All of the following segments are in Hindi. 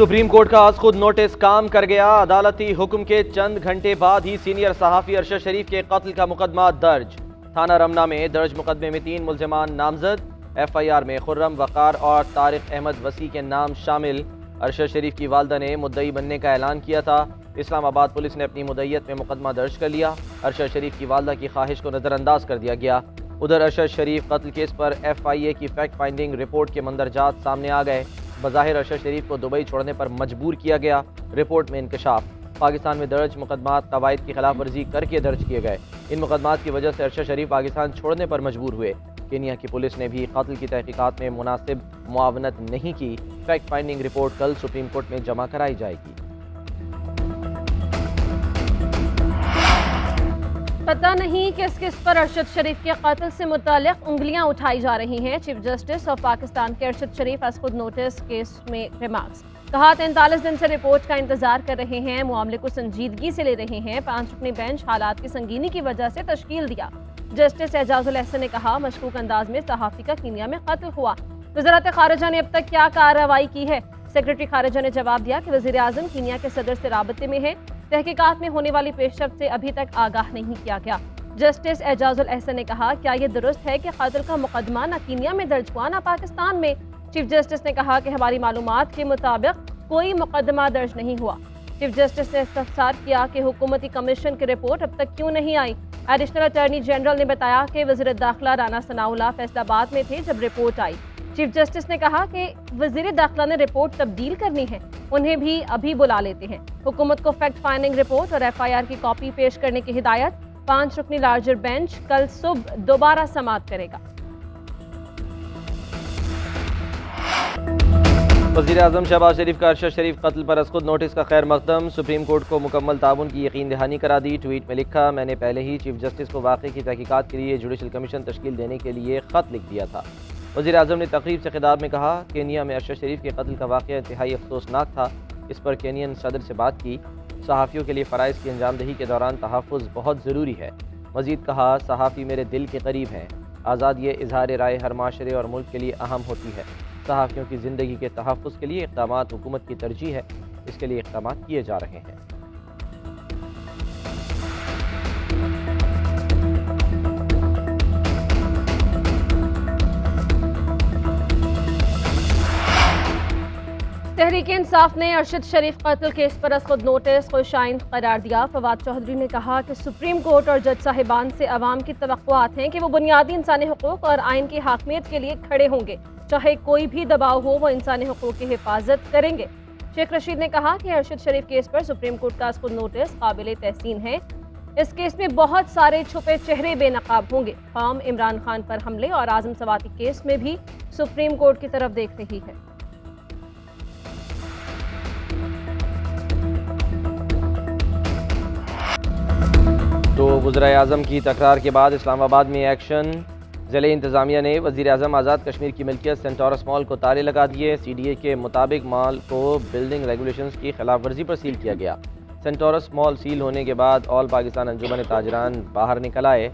सुप्रीम कोर्ट का आज खुद नोटिस काम कर गया। अदालती हुक्म के चंद घंटे बाद ही सीनियर सहाफ़ी अरशद शरीफ के कत्ल का मुकदमा दर्ज। थाना रमना में दर्ज मुकदमे में 3 मुल्ज़िमान नामजद। FIR में खुर्रम वक़ार और तारिक अहमद वसी के नाम शामिल। अरशद शरीफ की वालदा ने मुद्दई बनने का ऐलान किया था। इस्लामाबाद पुलिस ने अपनी मुद्दईयत में मुकदमा दर्ज कर लिया। अरशद शरीफ की वालदा की ख्वाहिश को नज़रअंदाज कर दिया गया। उधर अरशद शरीफ कत्ल केस पर FIA की फैक्ट फाइंडिंग रिपोर्ट के मंदरजात सामने आ गए। बज़ाहिर अरशद शरीफ को दुबई छोड़ने पर मजबूर किया गया। रिपोर्ट में इंकशाफ, पाकिस्तान में दर्ज मुकदमात कवायद की खिलाफ वर्जी करके दर्ज किए गए। इन मुकदमात की वजह से अरशद शरीफ पाकिस्तान छोड़ने पर मजबूर हुए। केनिया की पुलिस ने भी कत्ल की तहकीकात में मुनासिब मुआवनत नहीं की। फैक्ट फाइंडिंग रिपोर्ट कल सुप्रीम कोर्ट में जमा कराई जाएगी। पता नहीं किस किस पर अरशद शरीफ के कत्ल से मुताल्लिक उंगलियां उठाई जा रही हैं। चीफ जस्टिस ऑफ पाकिस्तान के अरशद शरीफ आज खुद नोटिस केस में रिमार्क्स। कहा 43 दिन से रिपोर्ट का इंतजार कर रहे हैं, मामले को संजीदगी से ले रहे हैं। 5 रुकनी बेंच हालात की संगीनी की वजह से तश्कील दिया। जस्टिस एजाजुल एहसन ने कहा मशकूक अंदाज में सहाफ़ी का कीनिया में कत्ल हुआ। वज़ारत खारिजा ने अब तक क्या कार्रवाई की है? सेक्रेटरी खारिजा ने जवाब दिया कि वज़ीर आज़म कीनिया के सदर से राबते में है। तहकीकात में होने वाली पेशरफ्त से अभी तक आगाह नहीं किया गया। जस्टिस एजाजुल एहसन ने कहा क्या ये दुरुस्त है कि कत्ल का मुकदमा न कीनिया में दर्ज हुआ न पाकिस्तान में? चीफ जस्टिस ने कहा कि हमारी मालूमात के मुताबिक कोई मुकदमा दर्ज नहीं हुआ। चीफ जस्टिस ने इस्तफसार किया कि हुकूमती कमीशन की रिपोर्ट अब तक क्यों नहीं आई। एडिशनल अटॉर्नी जनरल ने बताया कि वज़ीर दाखिला राना सनाउल्लाह फैसलाबाद में थे जब रिपोर्ट आई। चीफ जस्टिस ने कहा कि वज़ीर दाखिला ने रिपोर्ट तब्दील करनी है, उन्हें भी अभी बुला लेते हैं। हुकूमत को फैक्ट फाइंडिंग रिपोर्ट और FIR की कॉपी पेश करने की हिदायत। 5 रुकनी लार्जर बेंच कल सुबह दोबारा समाअत करेगा। वज़ीर आज़म शहबाज शरीफ का अरशद शरीफ कत्ल पर खुद नोटिस का खैर मकदम। सुप्रीम कोर्ट को मुकम्मल ताउन की यकीन दहानी करा दी। ट्वीट में लिखा मैंने पहले ही चीफ जस्टिस को वाक़े की तहकीकात के लिए जुडिशल कमीशन तश्कील देने के लिए ख़त लिख दिया था। वज़ीर आज़म ने तकरीब से खिताब में कहा केनिया में अरशद शरीफ के कत्ल का वाक़या इंतहाई अफसोसनाक था। इस पर केनियन सदर से बात की। सहाफ़ियों के लिए फ़राइज़ की अंजामदही के दौरान तहफ़्फ़ुज़ बहुत ज़रूरी है। मज़ीद कहा सहाफ़ी मेरे दिल के करीब हैं। आज़ादी इज़हार राय हर माशरे और मुल्क के लिए अहम होती है। सहाफ़ियों की ज़िंदगी के तहफ़्फ़ुज़ के लिए इक़दामात हुकूमत की तरजीह है। इसके लिए इक़दामात किए जा रहे हैं। तहरीक इंसाफ ने अरशद शरीफ कत्ल केस पर खुद नोटिस खुशाइन करार दिया। फवाद चौधरी ने कहा कि सुप्रीम कोर्ट और जज साहिबान से अवाम की तवक्कुआत हैं कि वो बुनियादी इंसानी हुकूक और आइन की हाकमियत के लिए खड़े होंगे। चाहे कोई भी दबाव हो वो इंसानी हुकूक की हिफाजत करेंगे। शेख रशीद ने कहा कि अरशद शरीफ केस पर सुप्रीम कोर्ट का खुद नोटिस काबिल तहसीन है। इस केस में बहुत सारे छुपे चेहरे बेनकाब होंगे। कौम इमरान खान पर हमले और आजम सवाती केस में भी सुप्रीम कोर्ट की तरफ देख रही है। तो वज़ीर आज़म की तकरार के बाद इस्लामाबाद में एक्शन। ज़िले इंतज़ामिया ने वज़ीर आज़म आज़ाद कश्मीर की मिल्कियत सेंटोरस मॉल को ताले लगा दिए। CDA के मुताबिक मॉल को बिल्डिंग रेगुलेशंस की खिलाफ वर्जी पर सील किया गया। सेंटोरस मॉल सील होने के बाद ऑल पाकिस्तान अंजुमन ताजरान बाहर निकल आए।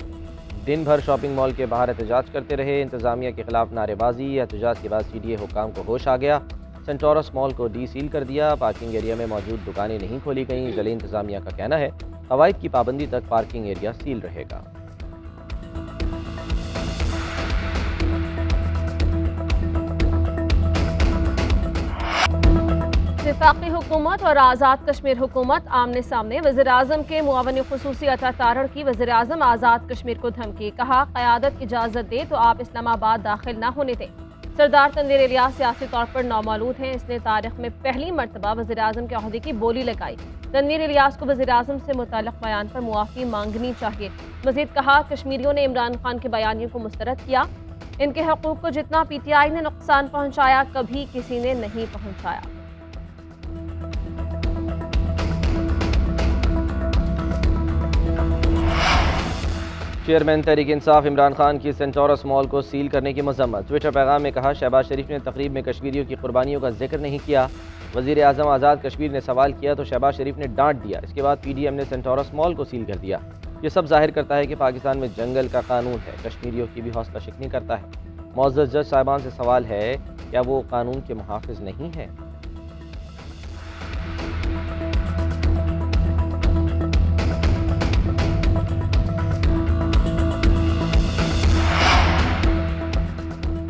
दिन भर शॉपिंग मॉल के बाहर एहतजाज करते रहे। इंतज़ामिया के खिलाफ नारेबाजी। एहतजाज के बाद CDA हुक्काम को होश आ गया। सेंटोरस मॉल को डीसील कर दिया। पार्किंग एरिया में मौजूद दुकानें नहीं खोली गईं। ज़िले इंतज़ामिया का कहना है कवायद की पाबंदी तक पार्किंग एरिया सील रहेगा। वफाकी हुकूमत और आज़ाद कश्मीर हुकूमत आमने सामने। वज़ीर आज़म के मुआवन खुसूसी अता तारड़ की वज़ीर आज़म आज़ाद कश्मीर को धमकी। कहा क़यादत इजाज़त दे तो आप इस्लामाबाद दाखिल न होने दें। सरदार तनवीर इलियास सियासी तौर पर नौमौलूद हैं। इसने तारीख में पहली मरतबा वज़ीर आज़म के अहदे की बोली लगाई। तनवीर इलियास को वज़ीर आज़म से मुतल्लिक़ बयान पर मुआफ़ी मांगनी चाहिए। मज़ीद कहा कश्मीरियों ने इमरान खान के बयानियों को मुस्तरद किया। इनके हकूक़ को जितना PTI ने नुकसान पहुँचाया कभी किसी ने नहीं पहुँचाया। चेयरमैन तहरीक इंसाफ इमरान खान की सेंटोरस मॉल को सील करने की मजम्मत। ट्विटर पैगाम में कहा शहबाज शरीफ ने तकरीब में कश्मीरियों की कुर्बानियों का जिक्र नहीं किया। वज़ीर आज़म आज़ाद कश्मीर ने सवाल किया तो शहबाज शरीफ ने डांट दिया। इसके बाद PDM ने सेंटोरस मॉल को सील कर दिया। ये सब जाहिर करता है कि पाकिस्तान में जंगल का कानून है। कश्मीरियों की भी हौसला शिकनी करता है। मौजूद जज साहिबान से सवाल है क्या वो कानून के मुहाफिज नहीं है?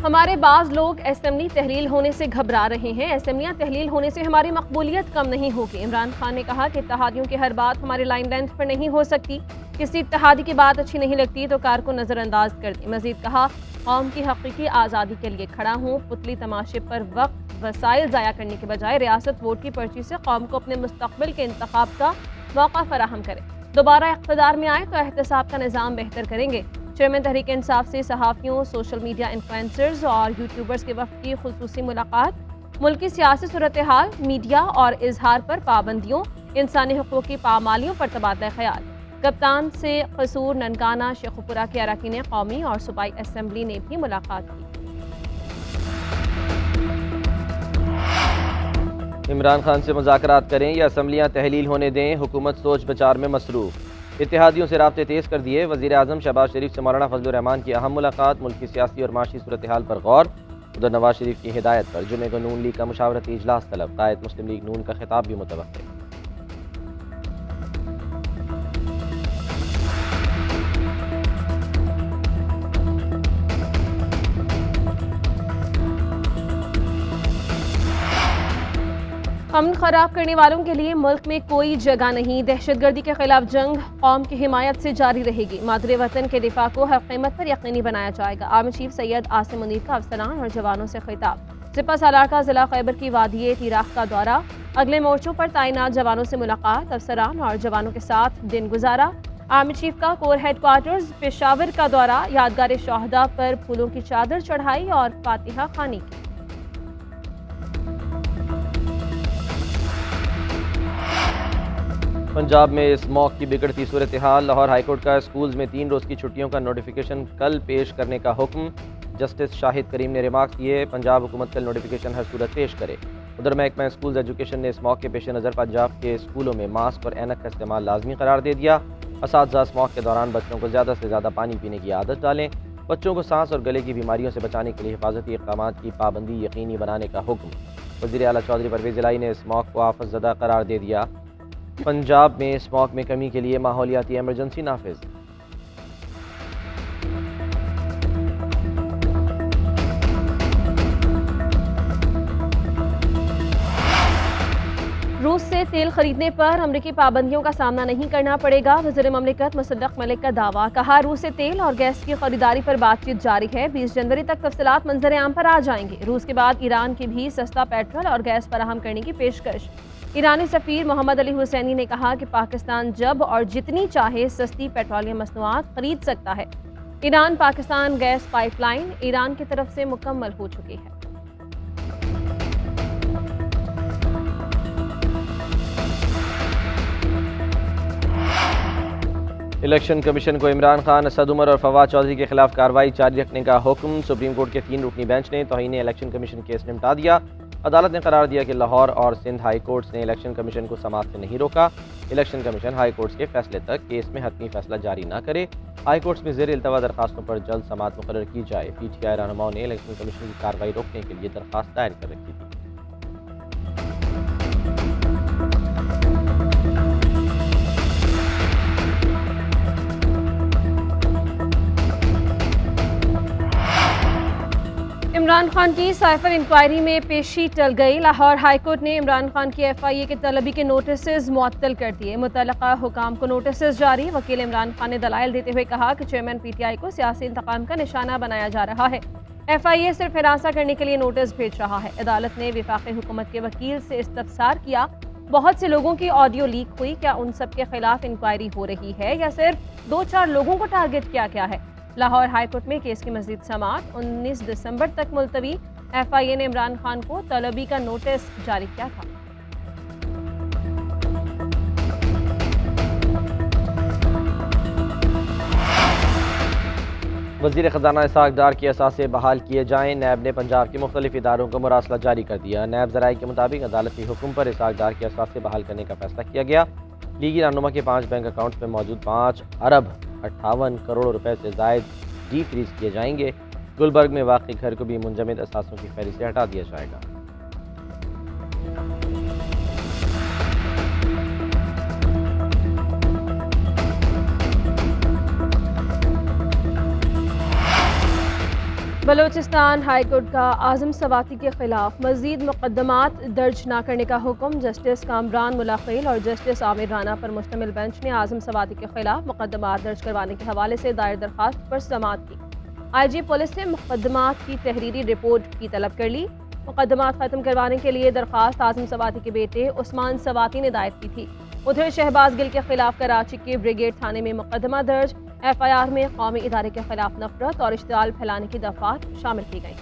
हमारे बाज़ लोग असेंबली तहलील होने से घबरा रहे हैं। असेंबलियां तहलील होने से हमारी मकबूलियत कम नहीं होगी। इमरान खान ने कहा कि इत्तेहादियों की हर बात हमारे लाइन लेंथ पर नहीं हो सकती। किसी इत्तेहादी की बात अच्छी नहीं लगती तो कार को नज़रअंदाज कर दी। मजीद कहा, कौम की हकीकी आज़ादी के लिए खड़ा हूँ। पुतली तमाशे पर वक्त वसाइल ज़ाया करने के बजाय रियासत वोट की पर्ची से कौम को अपने मुस्तकबिल के इंतखाब का मौका फराहम करे। दोबारा इख्तिदार में आए तो एहतसाब का निज़ाम बेहतर करेंगे। चेयरमैन तहरीक इंसाफ से सहाफ़ियों, सोशल मीडिया इन्फ्लुएंसर्स और यूट्यूबर्स के वफ़द की खुसूसी मुलाकात। मुल्की सियासी सूरत हाल, मीडिया और इजहार पर पाबंदियों, इंसानी हुकूक़ की पामालियों पर तबादला ख्याल। कप्तान से कसूर, ननकाना, शेखुपुरा के अरकान कौमी और सूबाई असम्बली ने भी मुलाकात की। इमरान खान से मुज़ाकरात करें या असम्बलियाँ तहलील होने दें, हुकूमत सोच विचार में मसरूफ़। इत्तेहादियों से राब्ते तेज़ कर दिए। वज़ीर आज़म शहबाज शरीफ से मौलाना फजलुर रहमान की अहम मुलाकात। मुल्की सियासी और माशी सूरत हाल पर गौर। उधर नवाज शरीफ की हिदायत पर जुमे को नून लीग का मुशावरती इजलास तलब। कायद मुस्लिम लीग नून का खिताब भी मुतवक्किल। अमन खराब करने वालों के लिए मुल्क में कोई जगह नहीं। दहशतगर्दी के खिलाफ जंग कौम की हिमायत से जारी रहेगी। मादरे वतन के दिफा को हर कीमत पर यकीनी बनाया जाएगा। आर्मी चीफ सैयद आसिम मुनीर का अफसरान और जवानों से खिताब। सिपा सालार का जिला खैबर की वादी तिराख का दौरा। अगले मोर्चों पर तैनात जवानों से मुलाकात। अफसरान और जवानों के साथ दिन गुजारा। आर्मी चीफ का कोर हेडक्वार्टर्स पेशावर का दौरा। यादगार शोहदा पर फूलों की चादर चढ़ाई और फातिहा खानी की। पंजाब में स्मॉग की बिगड़ती सूरत हाल। लाहौर हाईकोर्ट का स्कूल्स में 3 रोज़ की छुट्टियों का नोटिफिकेशन कल पेश करने का हुक्म। जस्टिस शाहिद करीम ने रिमार्क्स किए, पंजाब हुकूमत कल नोटिफिकेशन हर सूरत पेश करे। उधर महकमा स्कूल्स एजुकेशन ने स्मॉग के पेश नज़र पंजाब के स्कूलों में मास्क और ऐनक का इस्तेमाल लाजमी करार दे दिया। असातिज़ा स्मॉग के दौरान बच्चों को ज़्यादा से ज़्यादा पानी पीने की आदत डालें। बच्चों को सांस और गले की बीमारियों से बचाने के लिए हिफाजती इक़दाम की पाबंदी यकीनी बनाने का हुक्म। वज़ीर आला चौधरी परवेज़ इलाही ने स्मॉग को आफत ज़दा करार दे दिया। पंजाब में स्मॉग में कमी के लिए माहौलियाती एमरजेंसी नाफिज। रूस से तेल खरीदने पर अमरीकी पाबंदियों का सामना नहीं करना पड़ेगा। वज़ीर ममलिकत मुसद्दक़ मलिक का दावा। कहा, रूस से तेल और गैस की खरीदारी पर बातचीत जारी है। 20 जनवरी तक तफसीलात मंजर आम पर आ जाएंगे। रूस के बाद ईरान की भी सस्ता पेट्रोल और गैस फराहम करने की पेशकश। ईरानी सफ़ीर मोहम्मद अली हुसैनी ने कहा कि पाकिस्तान जब और जितनी चाहे सस्ती पेट्रोलियम मसनूआत खरीद सकता है। Iran Pakistan gas pipeline Iran की तरफ से मुकम्मल हो चुकी है। इलेक्शन कमीशन को इमरान खान, असद उमर और फवाद चौधरी के खिलाफ कार्रवाई जारी रखने का हुक्म। सुप्रीम कोर्ट के 3 रुकनी बेंच ने तौहीन इलेक्शन कमीशन केस निपटा दिया। अदालत ने करार दिया कि लाहौर और सिंध हाई कोर्ट्स ने इलेक्शन कमीशन को समाअत से नहीं रोका। इलेक्शन कमीशन हाई कोर्ट्स के फैसले तक केस में हतमी फैसला जारी न करे। हाई कोर्ट्स में ज़ेर इल्तवा दरखास्तों पर जल्द समाअत मुकर्रर की जाए। PTI रहनुमाओं ने इलेक्शन कमीशन की कार्रवाई रोकने के लिए दरखास्त दायर कर रखी थी। इमरान खान की साइफर इंक्वायरी में पेशी टल गई। लाहौर हाईकोर्ट ने इमरान खान की FIA के तलबी के नोटिस मुअत्तल कर दिए। मुतल्लका हुकाम को नोटिस जारी। वकील इमरान खान ने दलाइल देते हुए कहा कि चेयरमैन PTI को सियासी इंतकाम का निशाना बनाया जा रहा है। FIA सिर्फ हिरासा करने के लिए नोटिस भेज रहा है। अदालत ने वफाकी हुकूमत के वकील से इस्तफसार किया, बहुत से लोगों की ऑडियो लीक हुई, क्या उन सब के खिलाफ इंक्वायरी हो रही है या सिर्फ 2-4 लोगों को टारगेट किया गया है। लाहौर हाईकोर्ट में केस की मजीद समाअत 19 दिसंबर तक मुलतवी। FIA ने इमरान खान को तलबी का नोटिस जारी किया था। वज़ीर ख़ज़ाना इसहाक़ डार की असासे बहाल किए जाएँ। नैब ने पंजाब के मुख्तलिफ इदारों को मुरासला जारी कर दिया। नैब ज़राए के मुताबिक अदालती हुक्म पर इसहाक़ डार की असासे बहाल करने का फैसला किया गया। लीगी रहनुमा के 5 बैंक अकाउंट्स में मौजूद 5 अरब 58 करोड़ रुपए से ज़ायद डी फ्रीज किए जाएंगे। गुलबर्ग में वाक़ई घर को भी मुंजमद असासों की फहरिस्त से हटा दिया जाएगा। बलूचिस्तान हाईकोर्ट का आजम सवाती के खिलाफ मजीद मुकदमात दर्ज न करने का हुक्म। जस्टिस कामरान मुलाखिल और जस्टिस आमिर राना पर मुश्तमिल बेंच ने आजम सवाती के खिलाफ मुकदमात दर्ज करवाने के हवाले से दायर दरखास्त पर समाअत की। IG पुलिस ने मुकदमात की तहरीरी रिपोर्ट की तलब कर ली। मुकदमात खत्म करवाने के लिए दरखास्त आजम सवाती के बेटे उस्मान सवाती ने दायर की थी। उधर शहबाज गिल के खिलाफ कराची के ब्रिगेड थाने में मुकदमा दर्ज। FIR में कौमी इदारे के खिलाफ नफरत और इश्तिआल फैलाने की दफात शामिल की गई।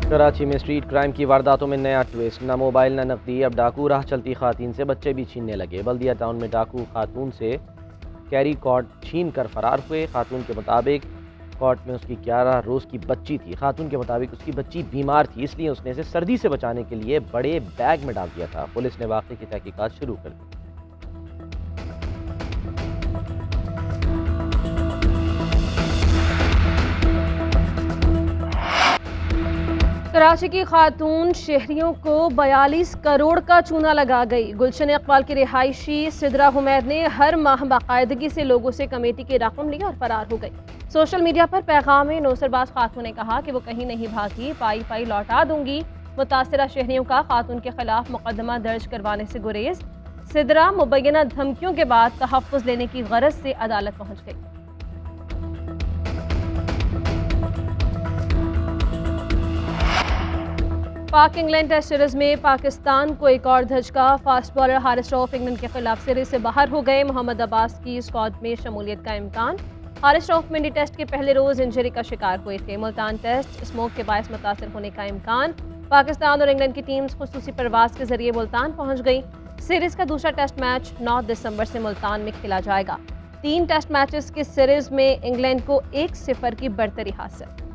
कराची में स्ट्रीट क्राइम की वारदातों में नया ट्विस्ट। न मोबाइल न नकदी, अब डाकू राह चलती खातून से बच्चे भी छीनने लगे। बल्दिया टाउन में डाकू खातून से कैरी कॉर्ड छीन कर फरार हुए। खातून के मुताबिक कॉर्ड में उसकी 11 रोज़ की बच्ची थी। खातून के मुताबिक उसकी बच्ची बीमार थी, इसलिए उसने इसे सर्दी से बचाने के लिए बड़े बैग में डाल दिया था। पुलिस ने वाक़े की तहकीकात शुरू कर दी। कराची की खातून शहरियों को 42 करोड़ का चूना लगा गई। गुलशन इकबाल की रिहायशी सिदरा हुमैद ने हर माह बाकायदगी से लोगों से कमेटी की रकम ली और फरार हो गई। सोशल मीडिया पर पैगाम में नौसरबाज खातून ने कहा कि वो कहीं नहीं भागी, पाई पाई लौटा दूंगी। मुतासिरा शहरियों का खातून के खिलाफ मुकदमा दर्ज करवाने से गुरेज। सिदरा मुबैना धमकियों के बाद तहफ़्फ़ुज़ लेने की गरज से अदालत पहुंच गई। पाक इंग्लैंड टेस्ट सीरीज में पाकिस्तान को एक और धचका। Fast bowler Haris Rauf England के खिलाफ सीरीज से बाहर हो गए। मोहम्मद अब्बास की स्क्वाड में शमूलियत का इम्कान। हारिस रऊफ मिनी टेस्ट के पहले रोज इंजरी का शिकार हुए थे। मुल्तान टेस्ट स्मोक के बायस मुतासर होने का इम्कान। पाकिस्तान और इंग्लैंड की टीम्स खुसूसी परवाज के जरिए मुल्तान पहुंच गई। सीरीज का दूसरा टेस्ट मैच 9 दिसंबर से मुल्तान में खेला जाएगा। 3 टेस्ट मैचेस की सीरीज में इंग्लैंड को 1-0 की बढ़तरी हासिल।